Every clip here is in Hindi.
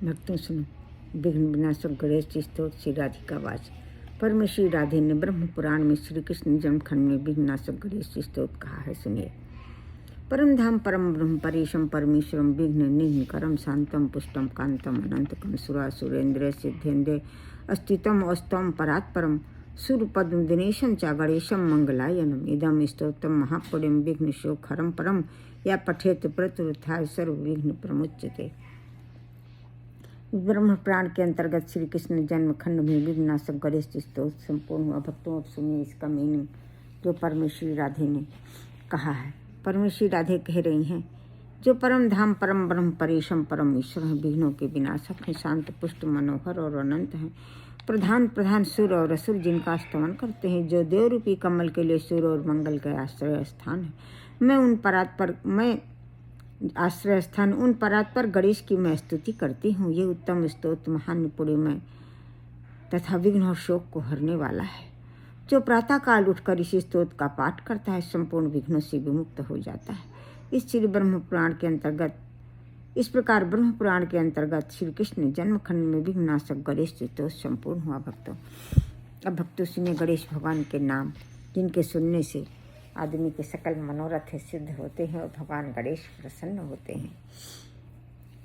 भक्तों सुनो, विघ्न विनाशक गणेश जी स्तोत्र श्री राधिका वाच। परम श्री राधे ने ब्रह्म पुराण में श्री कृष्ण जन्मखंड में विघ्न नाशक गणेश जी स्तोत्र कहा है, सुनिए। परम धाम परम ब्रह्म परेशम परमेश्वरम विघ्न निघ्न करम शांतम पुष्टम कांतम अनंतकम सुरा सुरेंद्र सिद्धेन्द्र अस्तितम अस्तम परात्परम सुरपद्म दिनेशम चा गणेशम मंगलायनम इदम स्तोत्रम महापुण्यम विघ्न शोकहरम परम या पठेत प्रतुरुत्थाय सर्व विघ्न प्रमुच्यते। ब्रह्म पुराण के अंतर्गत श्री कृष्ण जन्मखंड में विघ्नाशक गणेश जी स्तोत्र संपूर्ण हुआ। भक्तों अब सुनिए इसका मीनिंग जो परमेश्वरी राधे ने कहा है। परमेश्वरी राधे कह रही हैं, जो परम धाम परम ब्रह्म परेशम परम ईश्वर हैं, विघ्नों के विनाशक हैं, शांत पुष्ट मनोहर और अनंत हैं, प्रधान सुर और असुर जिनका स्तमन करते हैं, जो देवरूपी कमल के लिए सुर और मंगल का आश्रय स्थान है। मैं आश्रय स्थान उन परात्पर गणेश की मैं स्तुति करती हूँ। ये उत्तम स्तोत्र महान पुण्यमय तथा विघ्न और शोक को हरने वाला है। जो प्रातःकाल उठकर इस स्तोत्र का पाठ करता है संपूर्ण विघ्नों से विमुक्त हो जाता है। इस श्री ब्रह्म पुराण के अंतर्गत इस प्रकार ब्रह्म पुराण के अंतर्गत श्री कृष्ण जन्मखंड में विघ्नाशक गणेश जी स्तोत्र संपूर्ण हुआ। भक्तों अब भक्तों सुनिए गणेश भगवान के नाम, जिनके सुनने से आदमी के सकल मनोरथ सिद्ध होते हैं और भगवान गणेश प्रसन्न होते हैं।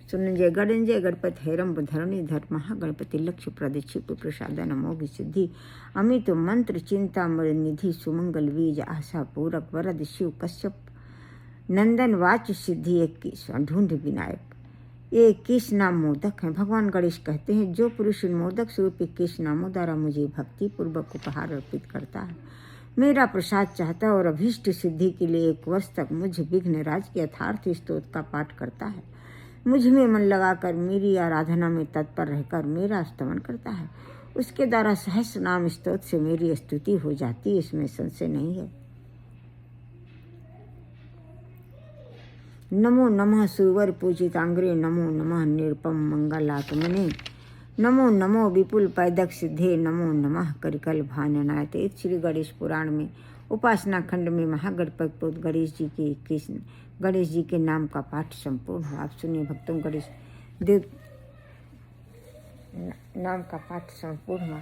सुनंजय गणंजय गणपति हैरम धरणीधर महागणपति लक्ष्य प्रद क्षिप प्रसादन मोघ सिद्धि अमित मंत्र चिंतामण निधि सुमंगल बीज आशा पूरक वरद शिव कश्यप नंदन वाच सिद्धि 21 ढूंढ विनायक। ये 21 नाम मोदक हैं। भगवान गणेश कहते हैं, जो पुरुष मोदक स्वरूप 21 नामों द्वारा मुझे भक्ति पूर्वक उपहार अर्पित करता है, मेरा प्रसाद चाहता है और अभीष्ट सिद्धि के लिए 1 वर्ष तक मुझ विघ्नराज के यथार्थ स्तोत्र का पाठ करता है, मुझ में मन लगाकर मेरी आराधना में तत्पर रहकर मेरा स्तमन करता है, उसके द्वारा सहस्र नाम स्तोत्र से मेरी स्तुति हो जाती है, इसमें संशय नहीं है। नमो नमः सुरवर पूजितांग्रे, नमो नमः निरुपम मंगलात्मने, नमो नमो विपुल पैदक सिद्धे, नमो नमः करिकल भाननायते। श्री गणेश पुराण में उपासना खंड में महागणपति गणेश जी के नाम का पाठ संपूर्ण हुआ। आप सुनिए भक्तों, गणेश देव नाम का पाठ संपूर्ण हुआ।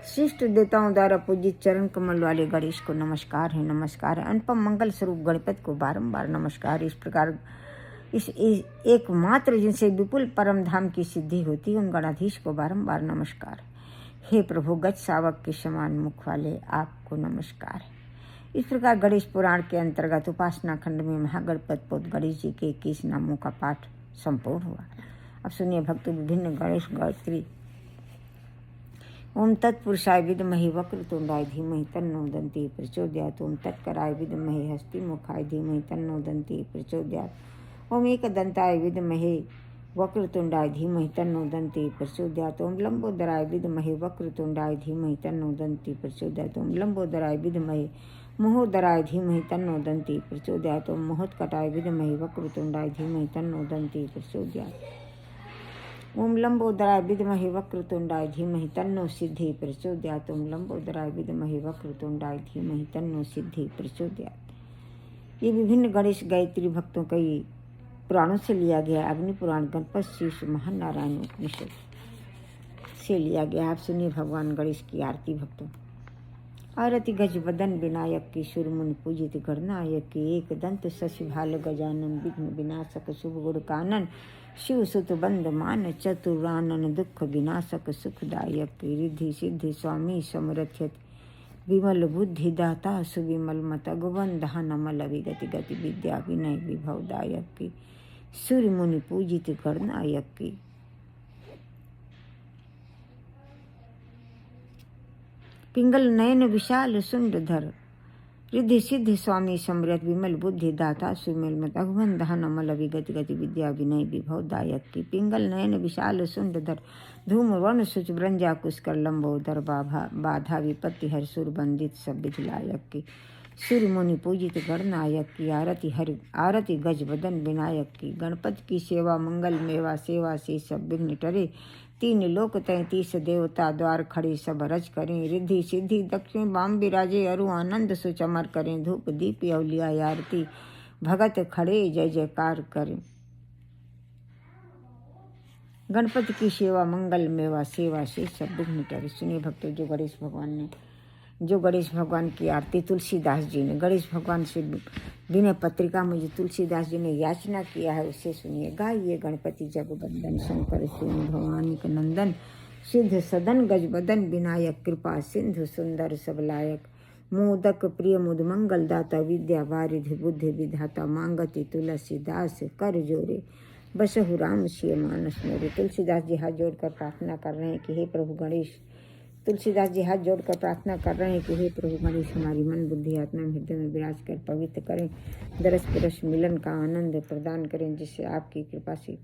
शिष्ट देवताओं द्वारा पूजित चरण कमल वाले गणेश को नमस्कार है, नमस्कार है। अनुपम मंगल स्वरूप गणपति को बारंबार नमस्कार। इस प्रकार इस एकमात्र जिनसे विपुल परम धाम की सिद्धि होती है, उन गणाधीश को बारंबार नमस्कार। हे प्रभु, गज सावक के समान मुख वाले आपको नमस्कार है। इस प्रकार गणेश पुराण के अंतर्गत उपासना खंड में महागणपति पोत गणेश जी के 21 नामों का पाठ संपूर्ण हुआ। अब सुनिए भक्त विभिन्न गणेश गायत्री। ओम तत्पुरुषाय विद्महे वक्रतुंडाय धीमहि तन्नो दन्ति प्रचोदयात्। ओम तत्कराय विद्महे हस्तिमुखाय धीमहि तन्नो दन्ति प्रचोदयात्। ओम एकदन्ताय विद्महे वक्रतुंडाय धीमहि तन्नो दन्ति प्रचोदयात्। ओम लंबोदराय विद्महे वक्रतुंडाय धीमहि तन्नो दन्ति प्रचोदयात्। ओम लंबोदराय विद्महे महोदराय धीमहि तन्नो दन्ति प्रचोदयात्। ओम महोत्कटाय विद्महे वक्रतुंडाय धीमहि तन्नो दन्ति प्रचोदयात्। ओम लंबोदराय विद्महे वक्रतुंडाय धीमहि तन्नो सिद्धि प्रचोदयात्। ओम लंबोदराय विद्महे वक्रतुंडाय धीमहि तन्नो सिद्धि प्रचोदयात्। ये विभिन्न गणेश गायत्री भक्तों का ये पुराणों से लिया गया। अग्नि पुराण, गणपत शीर्ष, महानारायण उपनिषद से लिया गया। आप सुनिए भगवान गणेश की आरती भक्तों। आरती गज वदन विनायक की, सुरमुनि पूजित गणनायक की, एक दंत शशिभाल गजानन, विघ्न विनाशक शुभ गुण कानन, शिव सुत बंद मान चतुरानन, दुख विनाशक सुखदायक की, रिद्धि सिद्धि स्वामी समरथ्यत, विमल बुद्धि दाता सुविमल मत, गोवन दहन अमल विगति गति विद्या विनय विभवदायक की, सूर्य मुनि पूजित गणनायक की। पिंगल नयन विशाल सुंडधर, रिद्धि सिद्धि स्वामी समृत, विमल बुद्धि दाता सुविमल मत, गोवन दहन अमल विगति गति विद्या विनय विभवदायक की। पिंगल नयन विशाल सुंडधर, धूम वर्ण सुच ब्रंजा कुस्कर, लंबोदर बाधा विपत्ति हर, सुर बंदित सब विधिलायक की, सूर्य मुनि पूजित गणनायक की। आरती गज वदन विनायक की। गणपति की सेवा मंगल मेवा, सेवा से सब विघ्न टरे, 3 लोक 33 देवता द्वार खड़े, सब रज करें। रिद्धि सिद्धि दक्षिण बाम विराजे, अरु आनंद सुचमर करें। धूप दीप अवलिया आरती, भगत खड़े जय जयकार करें। गणपति की सेवा मंगल मेवा सेवा से सब विघ्न टरे। सुनिए भक्तों, जो गणेश भगवान की आरती तुलसीदास जी ने गणेश भगवान से विनय पत्रिका में जो तुलसीदास जी ने याचना किया है उसे सुनिए। गाइए गणपति जग बंदन शंकर सुन भवानी का नंदन, सिद्ध सदन गजबदन विनायक कृपा सिंधु सुंदर सबलायक, मोदक प्रिय मुद मंगल दाता विद्या वारिधि बुद्धि विधाता, मांगति तुलसीदास कर जोरे बसहु राम सिय मानस मोरे। तुलसीदास जी हाथ जोड़कर प्रार्थना कर रहे हैं कि हे प्रभु गणेश, तुलसीदास जी हाथ जोड़कर प्रार्थना कर रहे हैं कि हे प्रभु गणेश, हमारी मन बुद्धि आत्मा हृदय में विराज कर पवित्र करें, दरस परस मिलन का आनंद प्रदान करें, जिससे आपकी कृपा से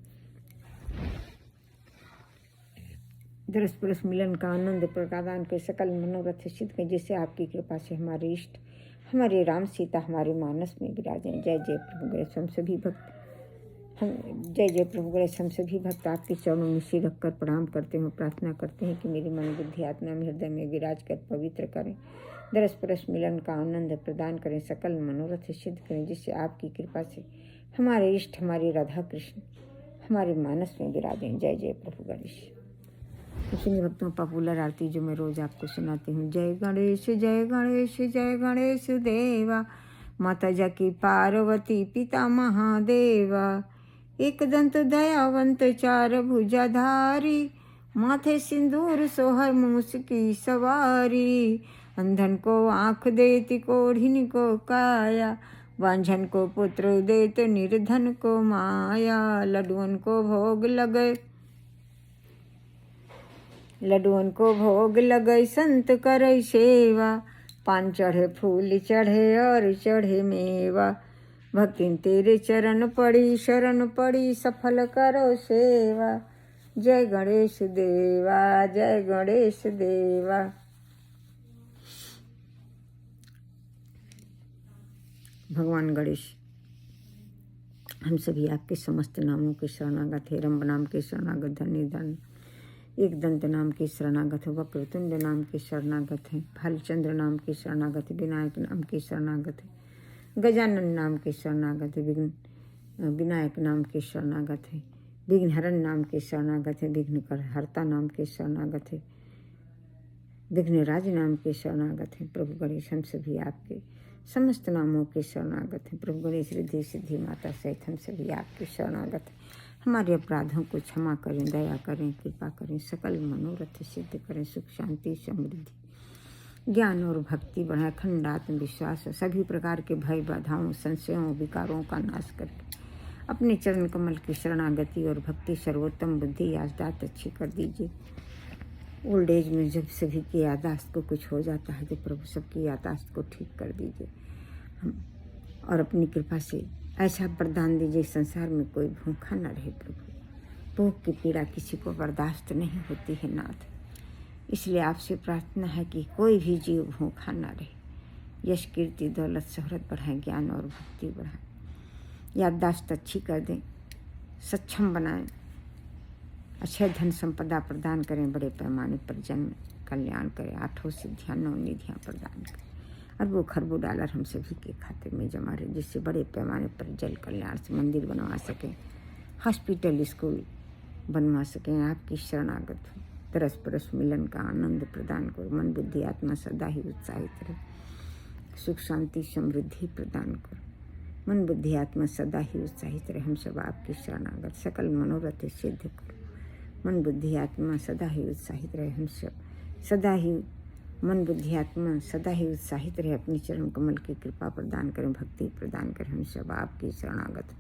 दरस परस मिलन का आनंद प्रदान कर सकल मनोरथ सिद्ध करें, जिससे आपकी कृपा से हमारे इष्ट हमारे राम सीता हमारे मानस में विराजें। जय जय प्रभु गणेश। हम सभी भक्त जय जय प्रभु गणेश। हम सभी भक्त आपके चरणों में सिर रखकर प्रणाम करते हैं, प्रार्थना करते हैं कि मेरी मन बुद्धि आत्मा में हृदय में विराज कर पवित्र करें, दरस परस मिलन का आनंद प्रदान करें, सकल मनोरथ सिद्ध करें, जिससे आपकी कृपा से हमारे इष्ट हमारे राधा कृष्ण हमारे मानस में विराजें। जय जय प्रभु गणेश। सुनिए भक्तों, पॉपुलर आरती जो मैं रोज आपको सुनाती हूँ। जय गणेश जय गणेश जय गणेश देवा, माता जाकी पार्वती पिता महादेवा, एक दंत दयावंत चार भुजाधारी, माथे सिंदूर सोहर मूस की सवारी, अंधन को आँख देती कोढ़िन को काया, वांझन को पुत्र देत निर्धन को माया, लड्डुअन को भोग लगे संत करे सेवा, पान चढ़े फूल चढ़े और चढ़े मेवा, भक्तिन तेरे चरण पड़ी शरण पड़ी सफल करो सेवा। जय गणेश देवा जय गणेश देवा। भगवान गणेश हम सभी आपके समस्त नामों के शरणागत है। रंभ नाम के शरणागत, धन्य एक दंत नाम के शरणागत है, वक्रतुंड नाम के शरणागत है, भालचंद्र नाम के शरणागत है, विनायक नाम के शरणागत है, गजानन नाम के शरणागत है, विनायक नाम के शरणागत है, विघ्नहरण नाम के शरणागत है, विघ्न हरता नाम के शरणागत है, विघ्नराज नाम के शरणागत है। प्रभु गणेश हम सभी आपके समस्त नामों के शरणागत हैं। प्रभु गणेश रिद्धि सिद्धि माता सहित हम सभी आपके शरणागत हैं। हमारे अपराधों को क्षमा करें, दया करें, कृपा करें, सकल मनोरथ सिद्ध करें, सुख शांति समृद्धि ज्ञान और भक्ति बढ़ाए, अखंड आत्मविश्वास, सभी प्रकार के भय बाधाओं संशयों विकारों का नाश करके अपने चरण कमल की शरणागति और भक्ति सर्वोत्तम बुद्धि याददाश्त अच्छी कर दीजिए। ओल्ड एज में जब सभी की याददाश्त को कुछ हो जाता है तो प्रभु सबकी याददाश्त को ठीक कर दीजिए और अपनी कृपा से ऐसा वरदान दीजिए संसार में कोई भूखा न रहे। प्रभु भूख की पीड़ा किसी को बर्दाश्त नहीं होती है नाथ, इसलिए आपसे प्रार्थना है कि कोई भी जीव भूखा न रहे। यश कीर्ति दौलत शोहरत बढ़ाएं, ज्ञान और भक्ति बढ़ाएं, याददाश्त अच्छी कर दें, सक्षम बनाएं, अच्छे धन संपदा प्रदान करें, बड़े पैमाने पर जन्म कल्याण करें, 8 सिद्धियाँ 9 निधियाँ प्रदान करें, अरबों खरबों डॉलर हम सभी के खाते में जमा रहे, जिससे बड़े पैमाने पर जल कल्याण से मंदिर बनवा सकें, हॉस्पिटल स्कूल बनवा सकें। आपकी शरणागत हो, तरस परस मिलन का आनंद प्रदान करो, मन बुद्धि आत्मा सदा ही उत्साहित रहे, सुख शांति समृद्धि प्रदान करो, मन बुद्धि आत्मा सदा ही उत्साहित रहे। हम सब आपकी शरणागत, सकल मनोरथ सिद्ध करो, मन बुद्धि आत्मा सदा ही उत्साहित रहे। हम सब सदा ही मन बुद्धि आत्मा सदा ही उत्साहित रहे, अपनी चरण कमल की कृपा प्रदान करें, भक्ति प्रदान करें। हम सब आपकी शरणागत।